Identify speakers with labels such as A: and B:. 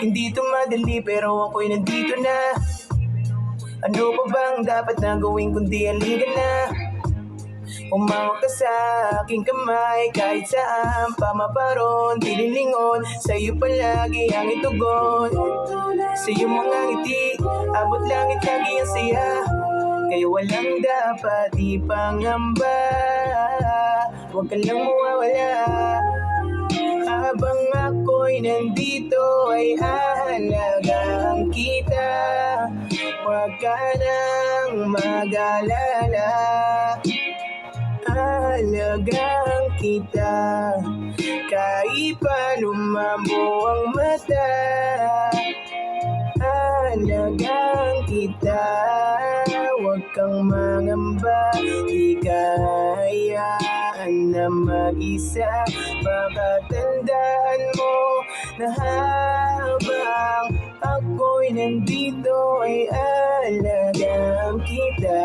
A: Hindi to madali pero ako'y nandito na. Ano pa bang dapat na gawin kundi halika na. Umawak ka sa aking kamay, kahit saan pa maparoon, tinilingon, sa'yo palagi ang itugon. Sa iyong mga ngiti, abot langit lagi ang saya. Kaya walang dapat ipangamba, huwag ka lang mawawala. Habang ako'y nandito ay hahalagaan kita. Huwag ka nang mag-alala, hahalagaan kita. Kahit pa lumabo ang mata, hahalagaan kita. Huwag kang mangamba, di ka hayaan na mag-isa. Baka tandaan mo na habang ako'y nandito ay alagaan kita.